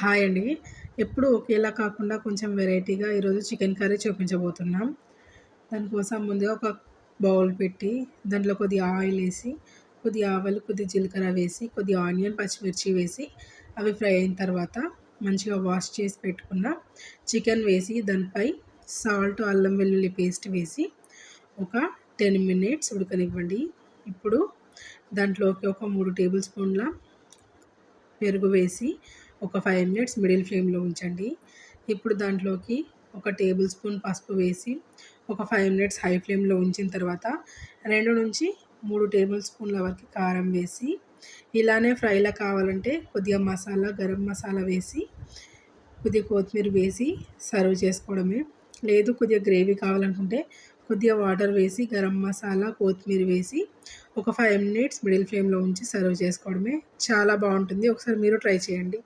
Hi అండి. ఎప్పుడూ ఒకేలా కాకుండా కొంచెం వెరైటీగా ఈరోజు చికెన్ కర్రీ చూపించబోతున్నాం. దానికోసం ముందుగా ఒక బౌల్ పెట్టి దాంట్లో కొద్దిగా ఆయిల్ ఏసి, కొద్దిగా ఆవాలు, కొద్దిగా జీలకర్ర వేసి, కొద్దిగా ఆనియన్, పచ్చిమిర్చి వేసి అవి ఫ్రై అయిన తర్వాత మంచిగా వాష్ చేసి పెట్టుకున్న చికెన్ వేసి దానిపై సాల్ట్, అల్లం వెల్లుల్లి పేస్ట్ వేసి ఒక 10 మినిట్స్ ఉడకనివ్వండి. ఇప్పుడు దాంట్లోకి ఒక 3 టేబుల్ స్పూన్ల పెరుగు వేసి ఒక 5 మినిట్స్ మిడిల్ ఫ్లేమ్‌లో ఉంచండి. ఇప్పుడు దాంట్లోకి ఒక టేబుల్ స్పూన్ పసుపు వేసి ఒక 5 మినిట్స్ హై ఫ్లేమ్‌లో ఉంచిన తర్వాత 2-3 టేబుల్ స్పూన్ల వరకు కారం వేసి ఇలానే ఫ్రైలా కావాలంటే కొద్దిగా మసాలా, గరం మసాలా వేసి కొద్దిగా కొత్తిమీర వేసి సర్వ్ చేసుకోవడమే. లేదు కొద్దిగా గ్రేవీ కావాలనుకుంటే కొద్దిగా వాటర్ వేసి గరం మసాలా, కొత్తిమీర వేసి ఒక 5 మినిట్స్ మిడిల్ ఫ్లేమ్‌లో ఉంచి సర్వ్ చేసుకోవడమే. చాలా బాగుంటుంది. ఒకసారి మీరు ట్రై చేయండి.